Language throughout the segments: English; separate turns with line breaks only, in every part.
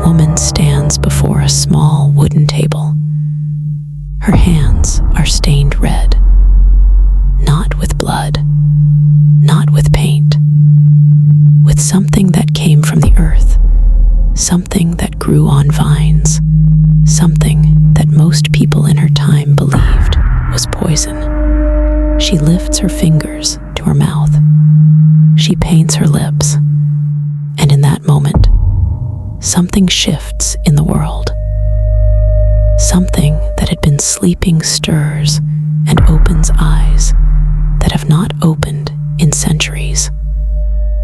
woman stands before a small wooden table. Her hands are stained red, not with blood, not with paint, with something that came from the earth, something that grew on vines, something that most people in her time believed was poison. She lifts her fingers to her mouth. She paints her lips, and in that moment, something shifts in the world. Something that had been sleeping stirs and opens eyes that have not opened in centuries.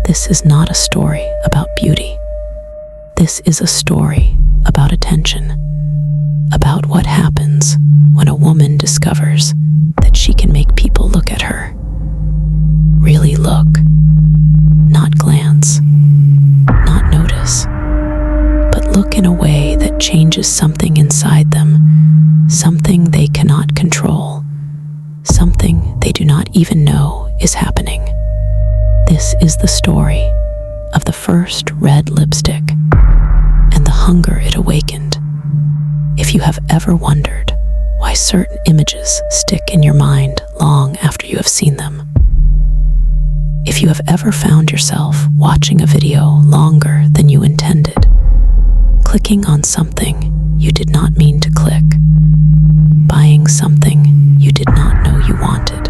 This is not a story about beauty. This is a story about attention, about what happens when a woman discovers that she can make people look at her. Really look, not glance, not notice, but look in a way that changes something inside them, something they cannot control, something they do not even know is happening. This is the story of the first red lipstick and the hunger it awakened. If you have ever wondered why certain images stick in your mind long after you have seen them, if you have ever found yourself watching a video longer than you intended, clicking on something you did not mean to click, buying something you did not know you wanted,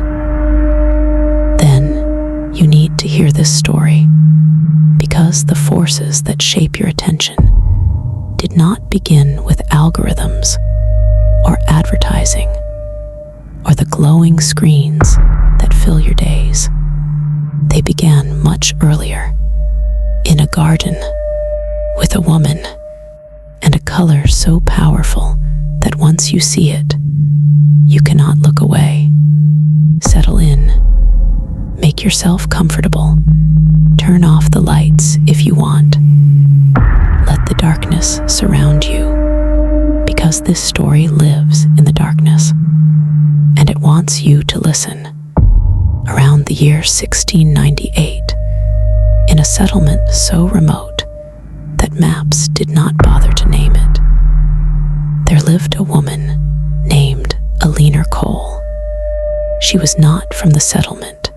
then you need to hear this story, because the forces that shape your attention did not begin with algorithms or advertising or the glowing screens that fill your days. They began much earlier, in a garden, with a woman, and a color so powerful that once you see it, you cannot look away. Settle in, make yourself comfortable, turn off the lights if you want. Let the darkness surround you, because this story lives in the darkness, and it wants you to listen. Around the year 1698, in a settlement so remote that maps did not bother to name it, there lived a woman named Alina Cole. She was not from the settlement.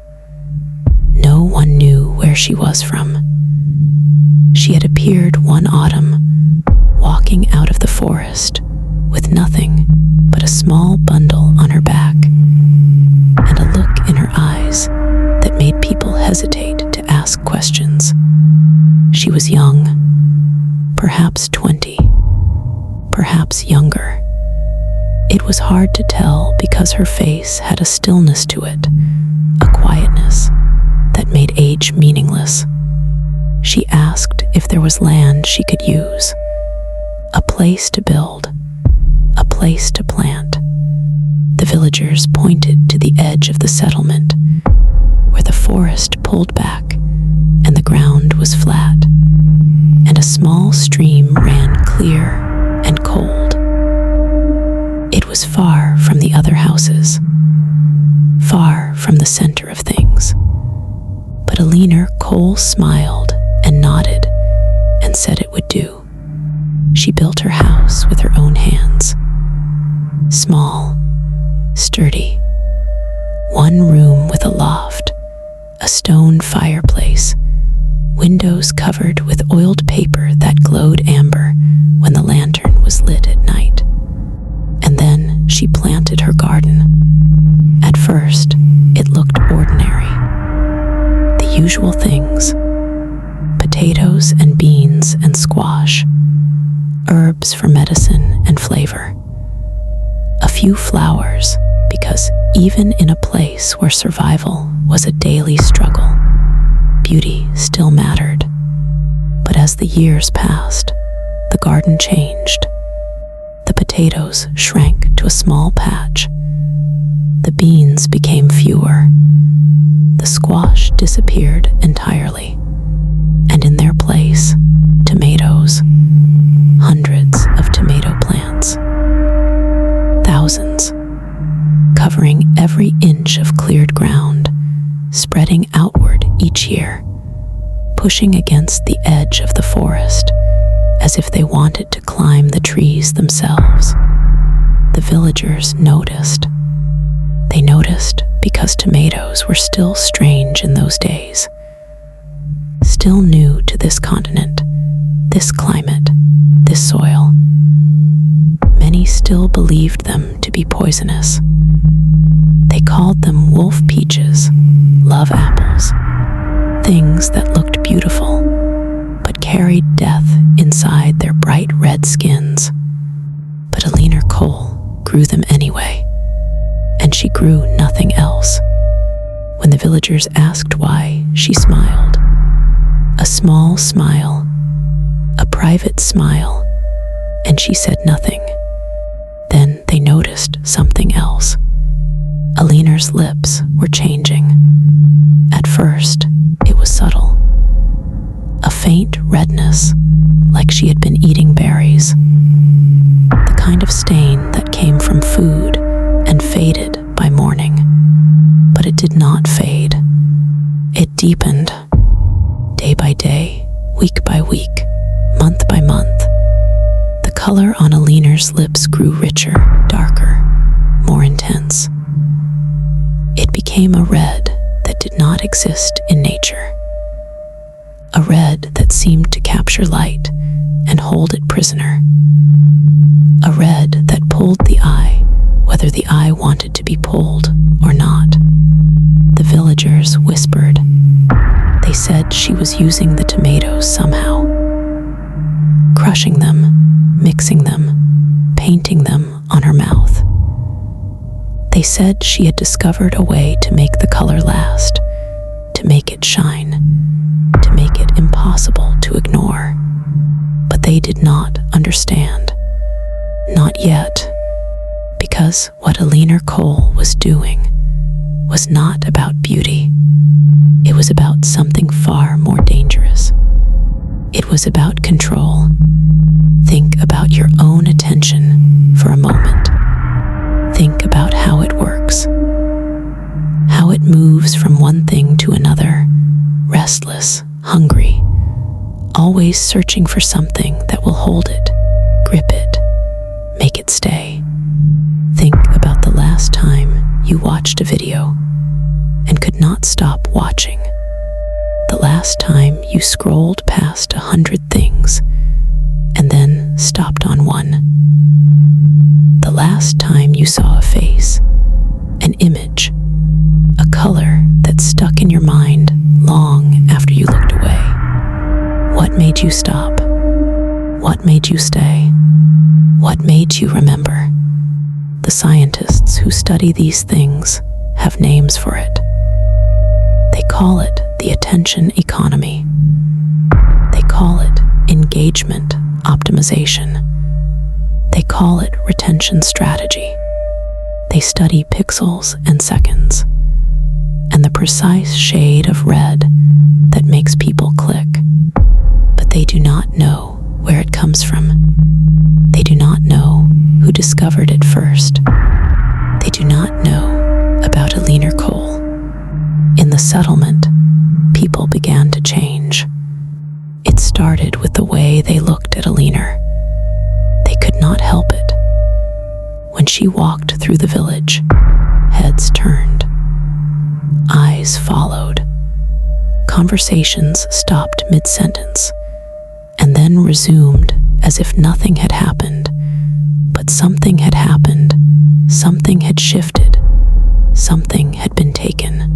No one knew where she was from. She had appeared one autumn, walking out of the forest with nothing but a small bundle on her back and a look in her eyes that made people hesitate to ask questions. She was young, perhaps 20, perhaps younger. It was hard to tell because her face had a stillness to it, a quietness that made age meaningless. She asked if there was land she could use, a place to build, a place to plant. The villagers pointed to the edge of the settlement, where the forest pulled back and the ground was flat, and a small stream ran clear and cold. It was far from the other houses, far from the center of things. But Alina Cole smiled and nodded and said it would do. She built her house with her own hands. Small, sturdy, one room with a loft, a stone fireplace, windows covered with oiled paper that glowed amber when the lantern was lit at night. And then she planted her garden. At first, it looked ordinary. The usual things: potatoes and beans and squash, herbs for medicine and flavor, a few flowers, because even in a place where survival was a daily struggle, beauty still mattered. But as the years passed, the garden changed. The potatoes shrank to a small patch. The beans became fewer. The squash disappeared entirely. And in their place, tomatoes. Hundreds of tomato plants. Thousands. Covering every inch of cleared ground, spreading outward each year, pushing against the edge of the forest as if they wanted to climb the trees themselves. The villagers noticed. They noticed because tomatoes were still strange in those days, still new to this continent, this climate, this soil. Many still believed them to be poisonous. They called them wolf peaches, love apples, things that looked beautiful, but carried death inside their bright red skins. But Alina Cole grew them anyway, and she grew nothing else. When the villagers asked why, she smiled. A small smile, a private smile, and she said nothing. Then they noticed something else. Alina's lips were changing. At first, it was subtle. A faint redness, like she had been eating berries. The kind of stain that came from food and faded by morning. But it did not fade. It deepened. Day by day, week by week, month by month. The color on Alina's lips grew richer, darker, more intense. It became a red that did not exist in nature. A red that seemed to capture light and hold it prisoner. A red that pulled the eye, whether the eye wanted to be pulled or not. The villagers whispered. They said she was using the tomatoes somehow, crushing them, mixing them, painting them on her mouth. They said she had discovered a way to make the color last, to make it shine, to make it impossible to ignore. But they did not understand. Not yet, because what Alina Cole was doing was not about beauty. It was about something far more dangerous. It was about control. Think about your own attention for a moment. Think about how it works, how it moves from one thing to another, restless, hungry, always searching for something that will hold it, grip it, make it stay. Think about the last time you watched a video and could not stop watching. The last time you scrolled past 100 things and then stopped on one. The last time you saw a face, an image, a color that stuck in your mind long after you looked away. What made you stop? What made you stay? What made you remember? The scientists who study these things have names for it. They call it the attention economy. They call it engagement optimization. They call it retention strategy. They study pixels and seconds, and the precise shade of red that makes people click. But they do not know where it comes from. They do not know who discovered it first. They do not know about Alina Cole. In the settlement, people began to change. It started with the way they looked at Alina. They could not help it. When she walked through the village, heads turned, eyes followed. Conversations stopped mid-sentence and then resumed as if nothing had happened. But something had happened. Something had shifted. Something had been taken.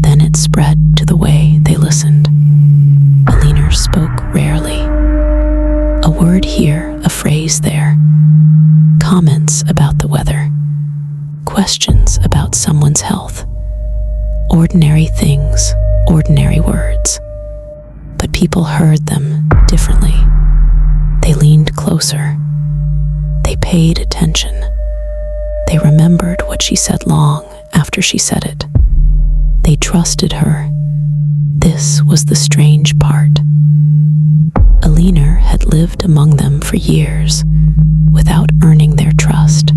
Then it spread to the way they listened. Alina spoke rarely. A word here, a phrase there. Comments about the weather. Questions about someone's health. Ordinary things, ordinary words. But people heard them differently. They leaned closer. They paid attention. They remembered what she said long after she said it. They trusted her. This was the strange part. Alina had lived among them for years without earning their trust.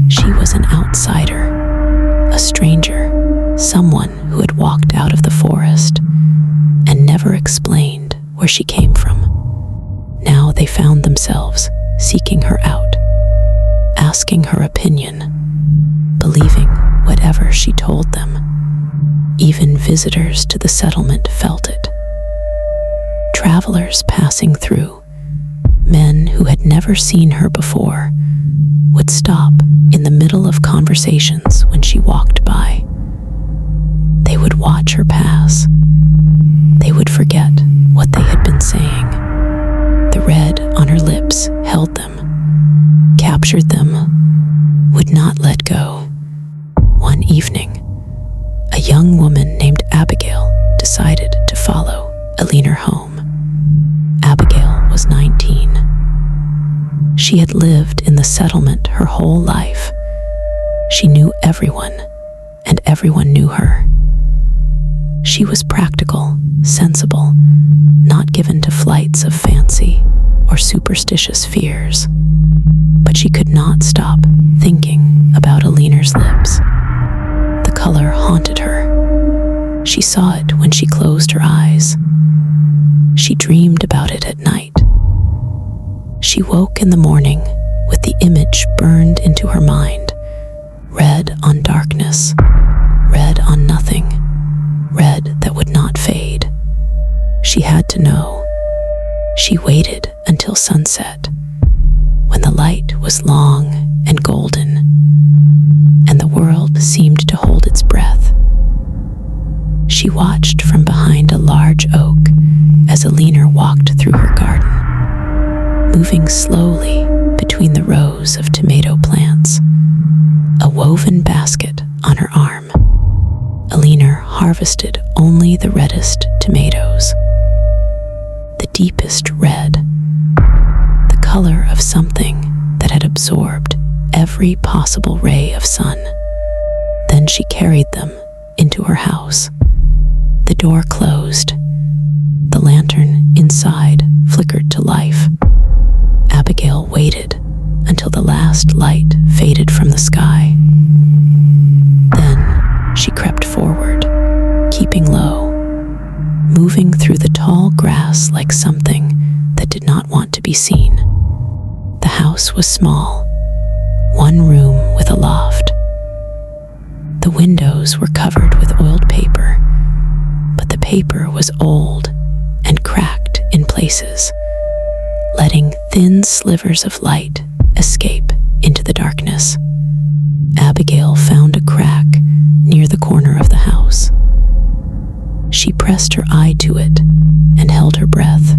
She was an outsider, a stranger, someone who had walked out of the forest and never explained where she came from. found themselves seeking her out, asking her opinion, believing whatever she told them. Even visitors to the settlement felt it. Travelers passing through, men who had never seen her before, would stop in the middle of conversations when she walked by. They would watch her pass. They would forget what they had been saying. The red on her lips held them, captured them, would not let go. One evening, a young woman named Abigail decided to follow Alina home. Abigail was 19. She had lived in the settlement her whole life. She knew everyone, and everyone knew her. She was practical, sensible, not given to flights of fancy or superstitious fears. But she could not stop thinking about Alina's lips. The color haunted her. She saw it when she closed her eyes. She dreamed about it at night. She woke in the morning with the image burned into her mind. Red on darkness, red on nothing, red that would not fade. She had to know. She waited until sunset, when the light was long and golden, and the world seemed to hold its breath. She watched from behind a large oak as Alina walked through her garden, moving slowly between the rows of tomato plants, a woven basket on her arm. Alina harvested only the reddest tomatoes, the deepest red, the color of something that had absorbed every possible ray of sun. Then she carried them into her house. The door closed. The lantern inside flickered to life. Abigail waited until the last light faded from the sky. Then she crept forward, keeping low, moving through the tall grass like something that did not want to be seen. The house was small, one room with a loft. The windows were covered with oiled paper, but the paper was old and cracked in places, letting thin slivers of light escape into the darkness. Abigail found a crack near the corner of the house. She pressed her eye to it and held her breath.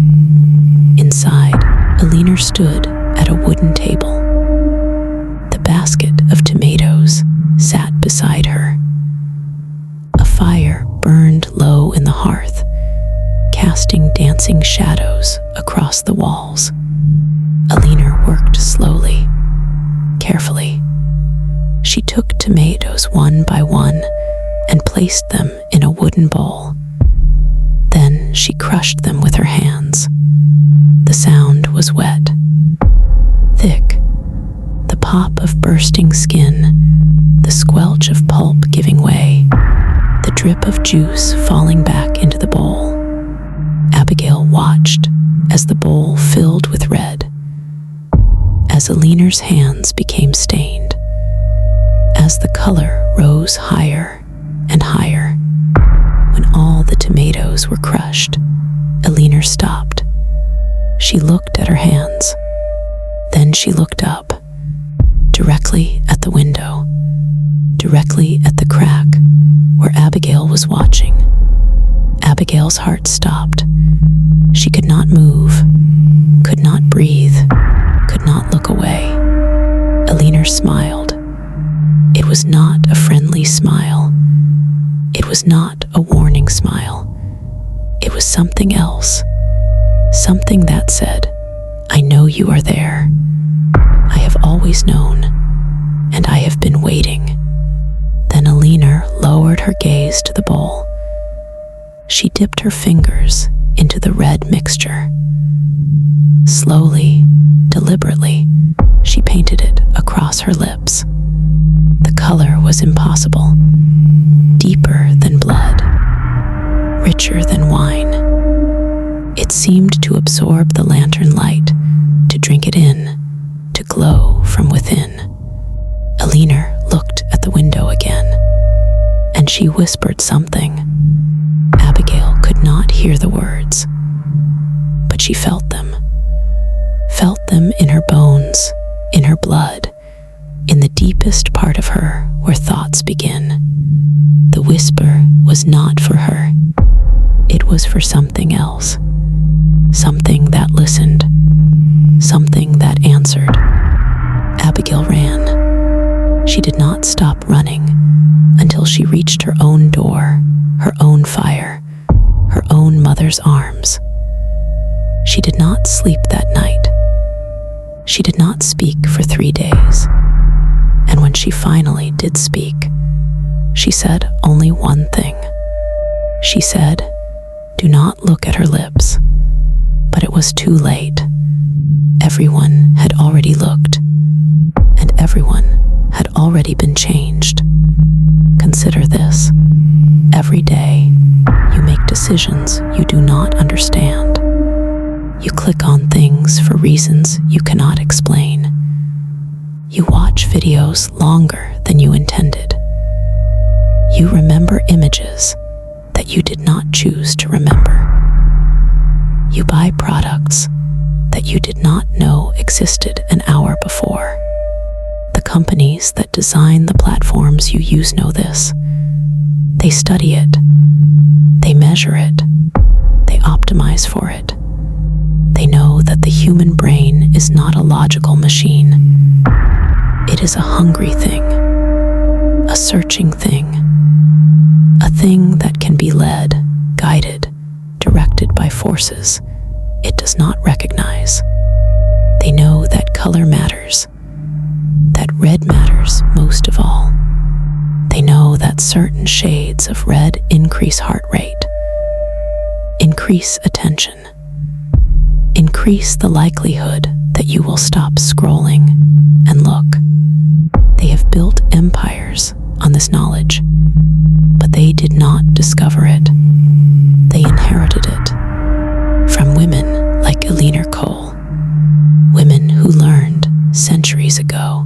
Inside, Alina stood at a wooden table. The basket of tomatoes sat beside her. A fire burned low in the hearth, casting dancing shadows across the walls. Alina worked slowly, carefully. She took tomatoes one by one and placed them in a wooden bowl. Then she crushed them with her hands. The sound was wet, thick, the pop of bursting skin, the squelch of pulp giving way, the drip of juice falling back into the bowl. Abigail watched as the bowl filled with red, as Alina's hands became stained, as the color rose higher and higher. When all the tomatoes were crushed, Alina stopped. She looked at her hands. Then she looked up, directly at the window, directly at the crack where Abigail was watching. Abigail's heart stopped. She could not move, could not breathe, could not look away. Alina smiled. It was not a friendly smile. It was not a warning smile. It was something else. Something that said, "I know you are there. I have always known, and I have been waiting." Then Alina lowered her gaze to the bowl. She dipped her fingers into the red mixture. Slowly, deliberately, she painted it across her lips. The color was impossible. Deeper than blood, richer than wine. It seemed to absorb the lantern light, drink it in, to glow from within. Alina looked at the window again, and she whispered something. Abigail could not hear the words, but she felt them in her bones, in her blood, in the deepest part of her where thoughts begin. The whisper was not for her. It was for something else. Something that listened. Something that answered. Abigail ran. She did not stop running until she reached her own door, her own fire, her own mother's arms. She did not sleep that night. She did not speak for 3 days. And when she finally did speak, she said only one thing. She said, "Do not look at her lips." But it was too late. Everyone had already looked, and everyone had already been changed. Consider this. Every day, you make decisions you do not understand. You click on things for reasons you cannot explain. You watch videos longer than you intended. You remember images that you did not choose to remember. You buy products that you did not know existed an hour before. The companies that design the platforms you use know this. They study it. They measure it. They optimize for it. They know that the human brain is not a logical machine. It is a hungry thing, a searching thing, a thing that can be led, guided, directed by forces it does not recognize. They know that color matters, that red matters most of all. They know that certain shades of red increase heart rate, increase attention, increase the likelihood that you will stop scrolling and look. They have built empires on this knowledge, but they did not discover it. They inherited it from women like Alina Cole, women who learned centuries ago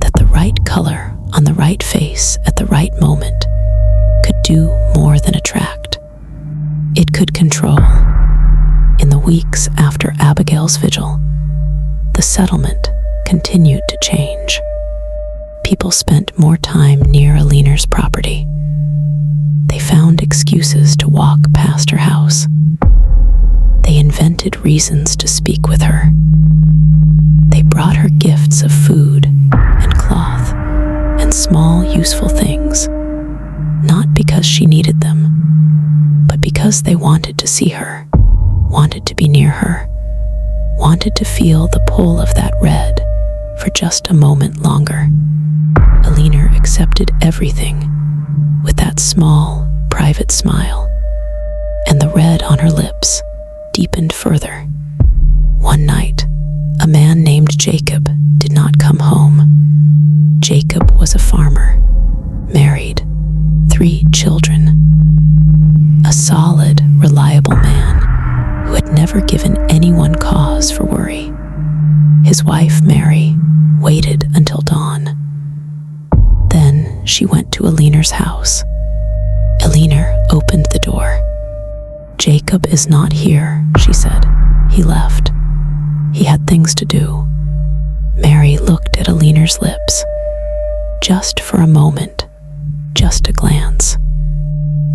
that the right color on the right face at the right moment could do more than attract. It could control. In the weeks after Abigail's vigil, the settlement continued to change. People spent more time near Alina's property. They found excuses to walk past her house. They invented reasons to speak with her. They brought her gifts of food and cloth and small useful things, not because she needed them, but because they wanted to see her, wanted to be near her, wanted to feel the pull of that red for just a moment longer. Alina accepted everything with that small, private smile, and the red on her lips deepened further. One night, a man named Jacob did not come home. Jacob was a farmer, married, 3 children. A solid, reliable man who had never given anyone cause for worry. His wife, Mary, waited until dawn. Then she went to Alina's house. Alina opened the door. "Jacob is not here," she said. "He left. He had things to do." Mary looked at Alina's lips. Just for a moment, just a glance.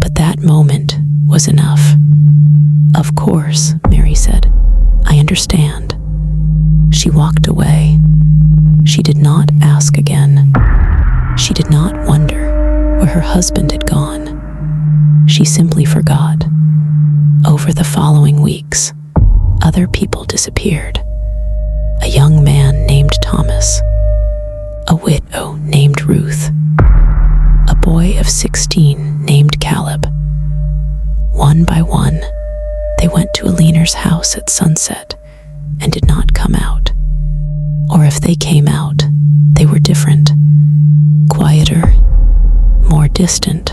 But that moment was enough. "Of course," Mary said. "I understand." She walked away. She did not ask again. She did not wonder where her husband had gone. She simply forgot. Over the following weeks, other people disappeared. A young man named Thomas, a widow named Ruth, a boy of 16 named Caleb. One by one, they went to Alina's house at sunset and did not come out. Or if they came out, they were different, quieter, more distant.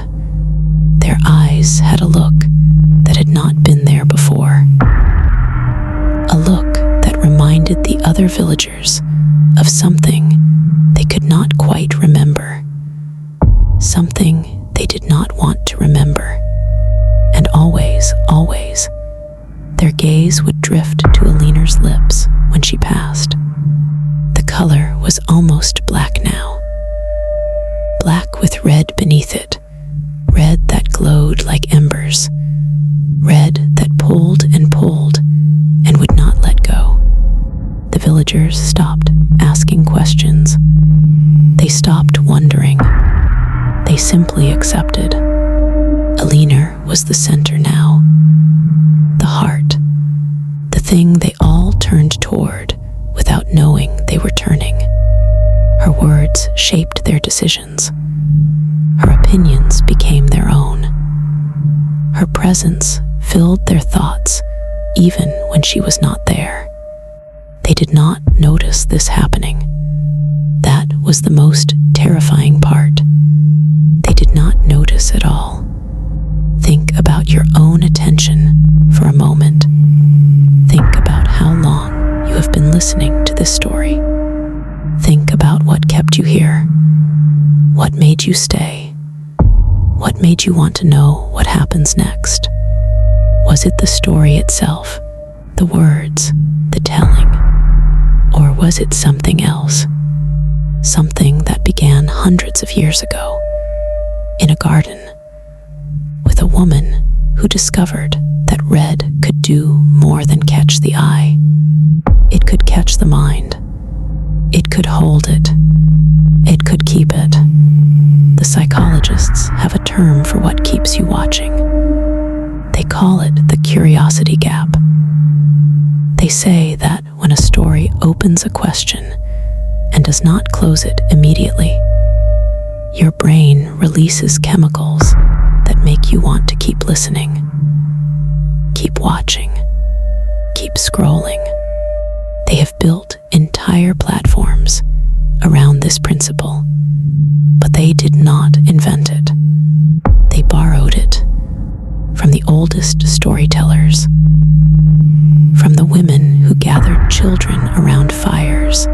Their eyes had a look that had not been there before. A look that reminded other villagers of something they could not quite remember, something they did not want to remember. And always, always, their gaze would drift to Alina's lips when she passed. The color was almost black now, black with red beneath it, red that glowed like embers, red that pulled and pulled and would not let go. The villagers stopped asking questions. They stopped wondering. They simply accepted. Alina was the center now, the heart, the thing they all turned toward without knowing they were turning. Her words shaped their decisions. Her opinions became their own. Her presence filled their thoughts even when she was not there. They did not notice this happening. That was the most terrifying part. They did not notice at all. Think about your own attention for a moment. Think about how long you have been listening to this story. Think about what kept you here. What made you stay? What made you want to know what happens next? Was it the story itself, the words, the telling? Or was it something else? Something that began hundreds of years ago, in a garden, with a woman who discovered that red could do more than catch the eye. It could catch the mind. It could hold it. It could keep it. The psychologists have a term for what keeps you watching. They call it the curiosity gap. They say that when a story opens a question and does not close it immediately, your brain releases chemicals that make you want to keep listening, keep watching, keep scrolling. They have built entire platforms around this principle, but they did not invent it. They borrowed it from the oldest storytellers, from the women who gathered children around fires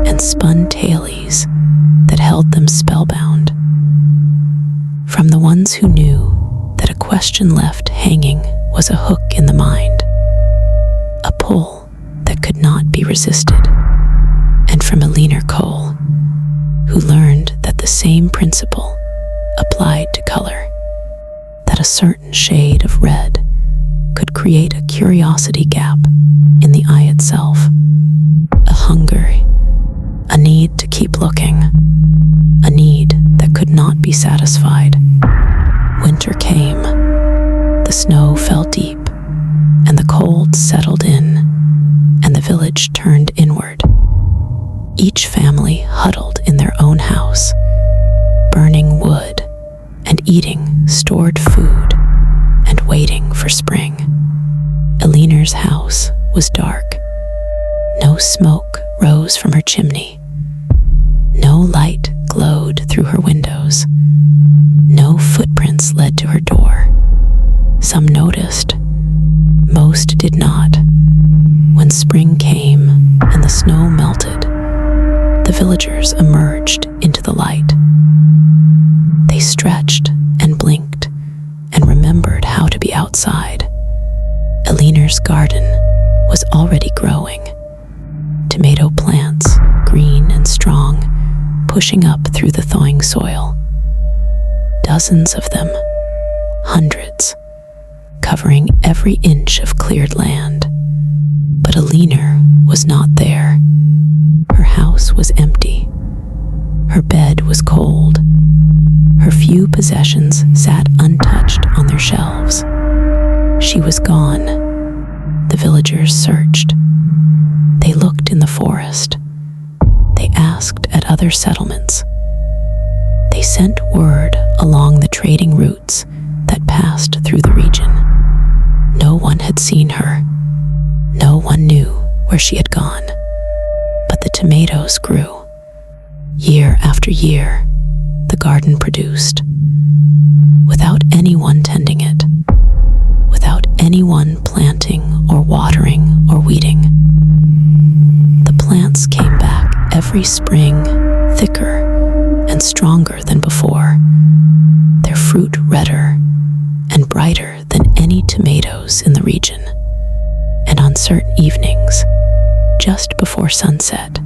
and spun tales that held them spellbound, from the ones who knew that a question left hanging was a hook in the mind, a pull that could not be resisted, and from Alina Cole, who learned that the same principle applied to color, that a certain shade of red could create a curiosity gap in the eye itself, a hunger, a need to keep looking, a need that could not be satisfied. Winter came, the snow fell deep, and the cold settled in, and the village turned inward. Each family huddled in their own house, burning wood and eating stored food and waiting for spring. Alina's house was dark. No smoke rose from her chimney. No light glowed through her windows. No footprints led to her door. Some noticed, most did not. When spring came and the snow melted, the villagers emerged into the light. They stretched and blinked and remembered how to be outside. Alina's garden was already growing. Tomato plants, green and strong, pushing up through the thawing soil. Dozens of them, hundreds, covering every inch of cleared land. But Alina was not there. Her house was empty. Her bed was cold. Her few possessions sat untouched on their shelves. She was gone. The villagers searched. They looked in the forest. They asked at other settlements. They sent word along the trading routes that passed through the region. No one had seen her. No one knew where she had gone. But the tomatoes grew. Year after year, the garden produced. Without anyone tending it. Without anyone planting or watering or weeding. The every spring thicker and stronger than before, their fruit redder and brighter than any tomatoes in the region. And on certain evenings, just before sunset,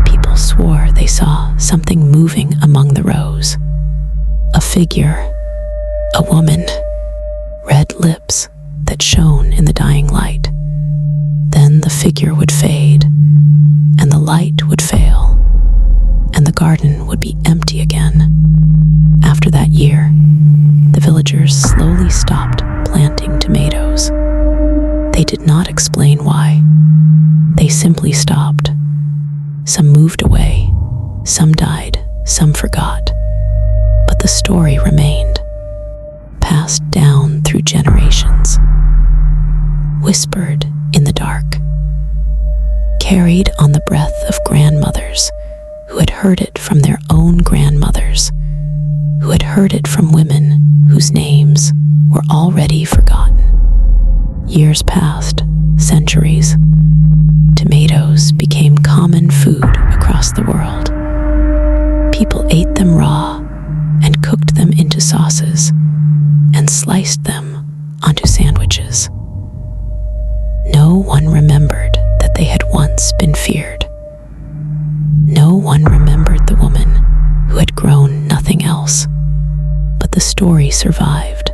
people swore they saw something moving among the rows. A figure, a woman, red lips that shone in the dying light. Then the figure would fade, and the light would fail, and the garden would be empty again. After that year, the villagers slowly stopped planting tomatoes. They did not explain why. They simply stopped. Some moved away, some died, some forgot. But the story remained, passed down through generations, whispered in the dark, carried on the breath of grandmothers who had heard it from their own grandmothers, who had heard it from women whose names were already forgotten. Years passed, centuries. Tomatoes became common food across the world. People ate them raw and cooked them into sauces and sliced them onto sandwiches. No one remembered that they had once been feared. No one remembered the woman who had grown nothing else. But the story survived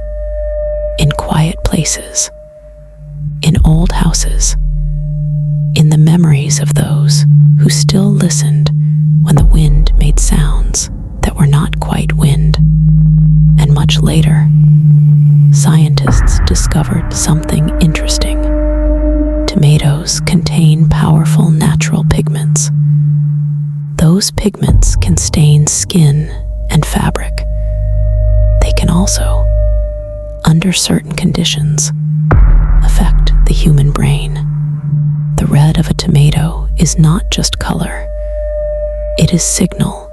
in quiet places, in old houses, in the memories of those who still listened when the wind made sounds that were not quite wind. And much later, scientists discovered something interesting. Tomatoes contain powerful natural pigments. Those pigments can stain skin and fabric. They can also, under certain conditions, affect the human brain. The red of a tomato is not just color. It is signal.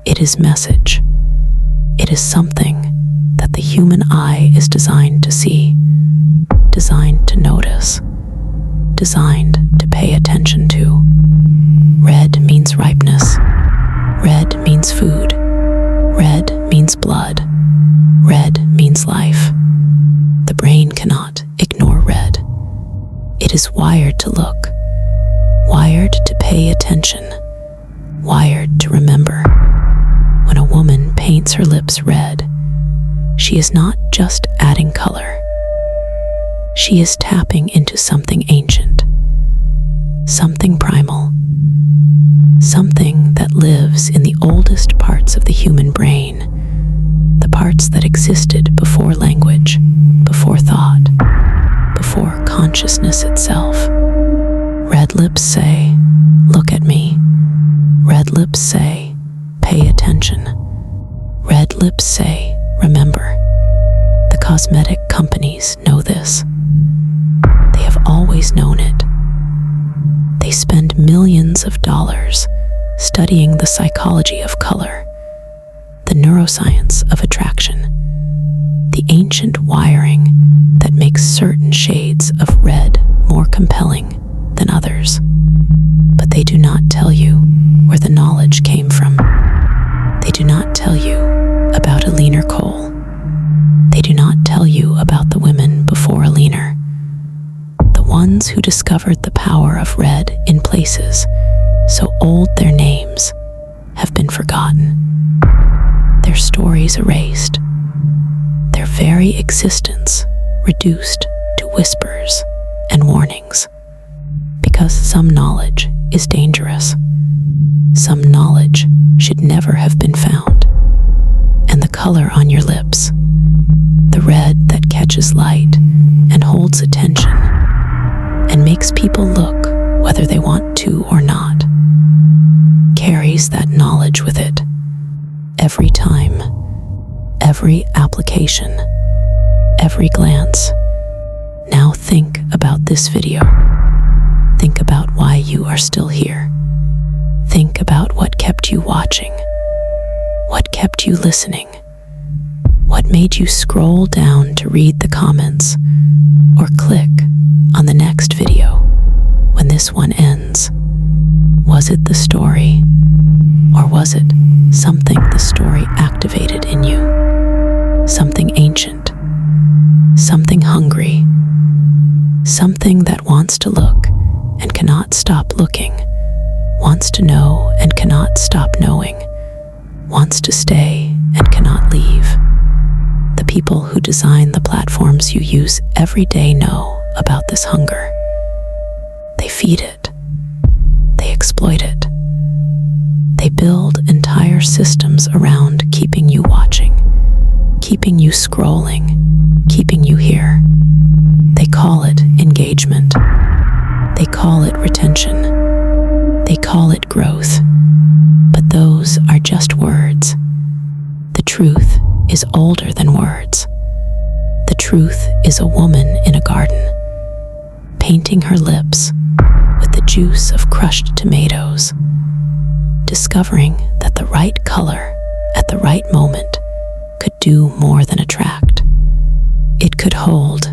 It is message. It is something that the human eye is designed to see, designed to notice, designed to pay attention to. Red means ripeness. Red means food. Red means blood. Red means life. The brain cannot ignore red. It is wired to look, wired to pay attention, wired to remember. When a woman paints her lips red, she is not just adding color. She is tapping into something ancient, something primal, something that lives in the oldest parts of the human brain, the parts that existed before language, before thought, before consciousness itself. Red lips say, "Look at me." Red lips say, "Pay attention." Red lips say, "Remember." The cosmetic companies know this. They have always known it. They spend millions of dollars studying the psychology of color, the neuroscience of attraction, the ancient wiring that makes certain shades of red more compelling than others. But they do not tell you where the knowledge came from. They do not tell you about a leaner coal. They do not tell you about the women before a leaner. The ones who discovered the power of red in places so old their names have been forgotten, their stories erased, their very existence reduced to whispers and warnings. Because some knowledge is dangerous. Some knowledge should never have been found. And the color on your lips, the red that catches light and holds attention and makes people look whether they want to or not, carries that knowledge with it. Every time, every application, every glance. Now think about this video. Think about why you are still here. Think about what kept you watching. What kept you listening? What made you scroll down to read the comments or click on the next video when this one ends? Was Was it the story, or was it something the story activated in you? Something ancient, something hungry, something that wants to look and cannot stop looking, wants to know and cannot stop knowing, wants to stay and cannot leave. The people who design the platforms you use every day know about this hunger. They feed it. They exploit it. They build entire systems around keeping you watching, keeping you scrolling, keeping you here. They call it engagement. They call it retention. They call it growth. But those are just words. The truth is older than words. The truth is a woman in a garden, painting her lips with the juice of crushed tomatoes, discovering that the right color at the right moment could do more than attract. It could hold,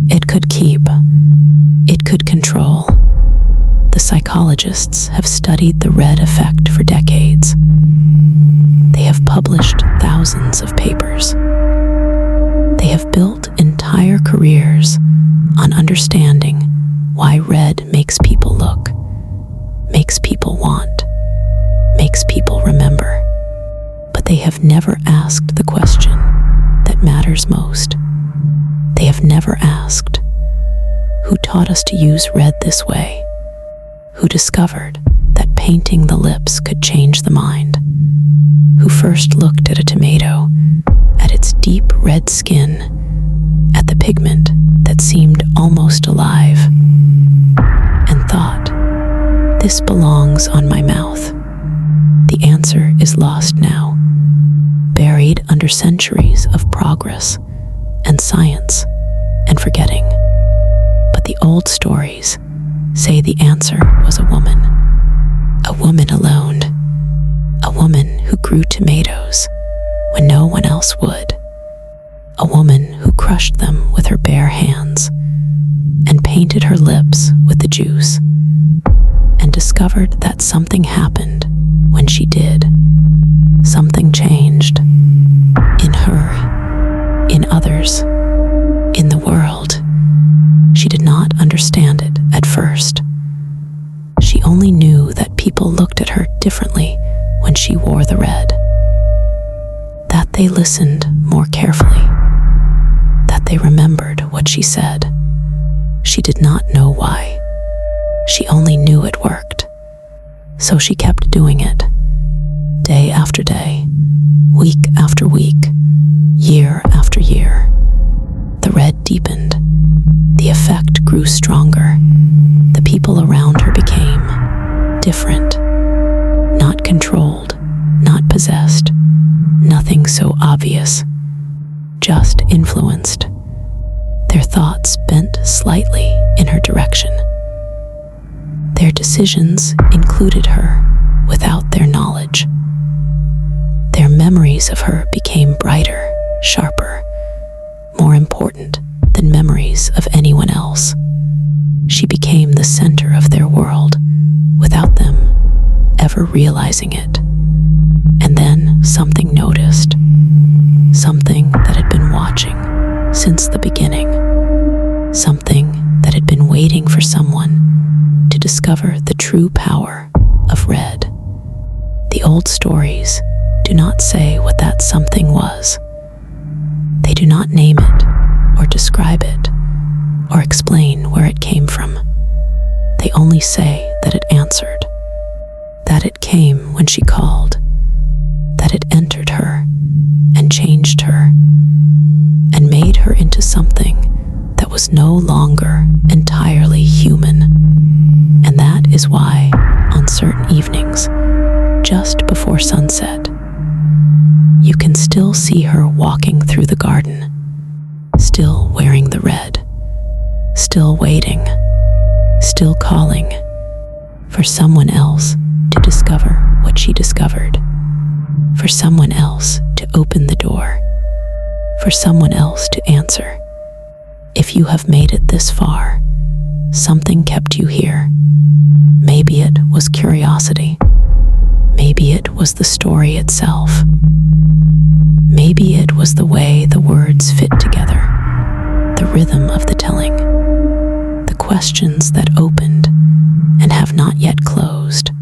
it could keep, it could control. The psychologists have studied the red effect for decades. They have published thousands of papers. They have built entire careers on understanding why red makes people look, makes people want, makes people remember. But they have never asked the question that matters most. They have never asked, who taught us to use red this way? Who discovered that painting the lips could change the mind? Who first looked at a tomato, at its deep red skin, at the pigment that seemed almost alive, and thought, this belongs on my mouth? The answer is lost now, buried under centuries of progress and science and forgetting. But the old stories say the answer was a woman alone, a woman who grew tomatoes when no one else would, a woman who crushed them with her bare hands and painted her lips with the juice, and discovered that something happened when she did. Something changed in her, in others, in the world. She did not understand it at first. She only knew that people looked at her differently when she wore the red, that they listened more carefully, that they remembered what she said. She did not know why. She only knew it worked. So she kept doing it, day after day, week after week, year after year. The red deepened. The effect grew stronger. The people around her became different, not controlled, not possessed, nothing so obvious, just influenced. Their thoughts bent slightly in her direction. Their decisions included her without their knowledge. Their memories of her became brighter, sharper, more important than memories of anyone else. She became the center of their world without them ever realizing it. And then something noticed, something that had been watching since the beginning, something that had been waiting for someone to discover the true power of red. The old stories do not say what that something was. They do not name it or describe it or explain where it came from. They only say that it answered, that it came when she called, that it entered her and changed her and made her into something that was no longer entirely human. And that is why, on certain evenings, just before sunset, you can still see her walking through the garden, still wearing the red, still waiting, still calling for someone else to discover what she discovered, for someone else to open the door, for someone else to answer. If you have made it this far, something kept you here. Maybe it was curiosity. Maybe it was the story itself. Maybe it was the way the words fit together, the rhythm of the telling, the questions that opened and have not yet closed.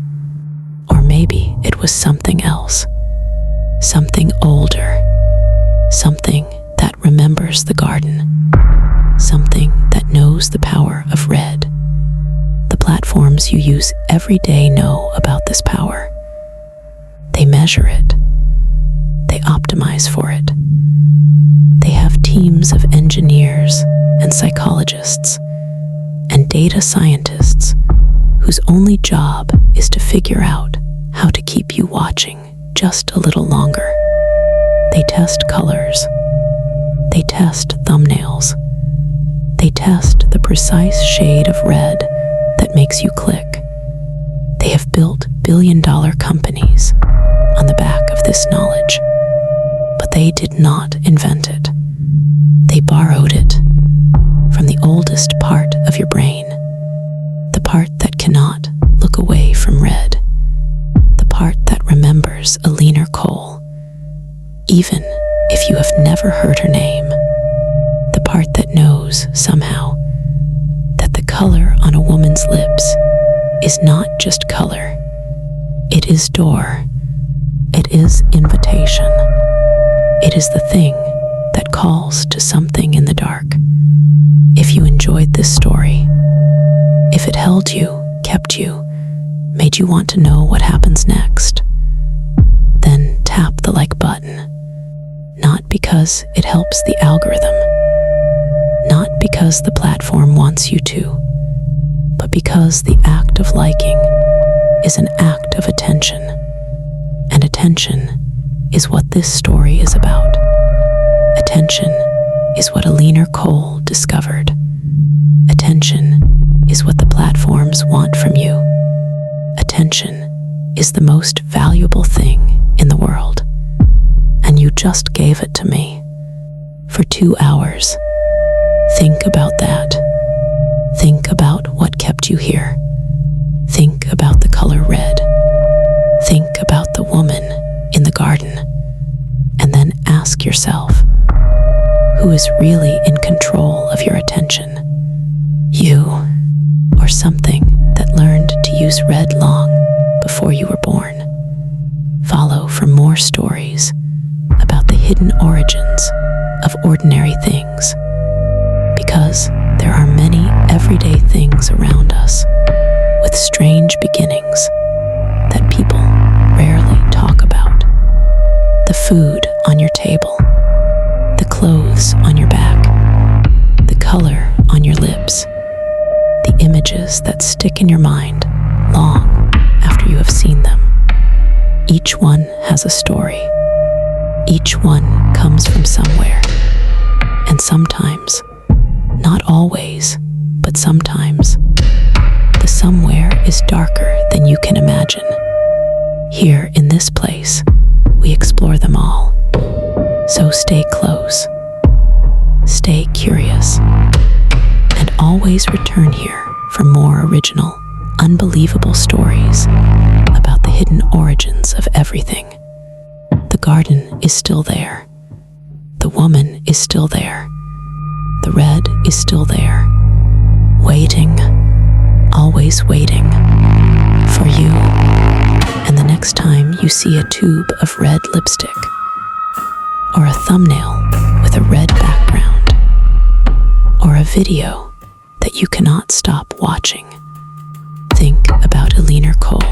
Or maybe it was something else, something older, something that remembers the garden, something that knows the power of red. The platforms you use every day know about this power. They measure it. They optimize for it. They have teams of engineers and psychologists and data scientists whose only job is to figure out how to keep you watching just a little longer. They test colors. They test thumbnails. They test the precise shade of red that makes you click. They have built billion-dollar companies on the back of this knowledge, but they did not invent it. They borrowed it from the oldest part of your brain, the part that cannot look away from red, the part that remembers a leaner coal, even if you have never heard her name, the part that knows somehow that the color on a woman's lips is not just color. It is door. It is invitation. It is the thing that calls to something in the dark. If you enjoyed this story, if it held you, kept you, made you want to know what happens next, then tap the like button. Not because it helps the algorithm, not because the platform wants you to, but because the act of liking is an act of attention. And attention is what this story is about. Attention is what a leaner coal discovered. Attention is what the platforms want from you. Attention is the most valuable thing in the world. And you just gave it to me for 2 hours. Think about that. Think about what kept you here. Think about the color red. Think about the woman in the garden. And then ask yourself, who is really in control of your attention? You, or something that learned to use red long before you were born? Follow for more stories about the hidden origins of ordinary things, because there are many everyday things around us with strange beginnings that people rarely talk about. The food on your table, the clothes on your back, the color on your lips, the images that stick in your mind long after you have seen them. Each one has a story. Each one comes from somewhere. And sometimes, not always, but sometimes, the somewhere is darker than you can imagine. Here in this place, we explore them all. So stay close, stay curious, and always return here for more original, unbelievable stories about the hidden origins of everything. The garden is still there. The woman is still there. The red is still there. Waiting, always waiting for you. And the next time you see a tube of red lipstick, or a thumbnail with a red background, or a video that you cannot stop watching, think about a leaner coal.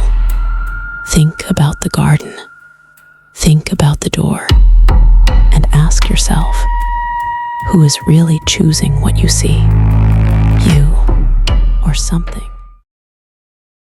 Think about the garden. Think about the door. And ask yourself, who is really choosing what you see? You or something?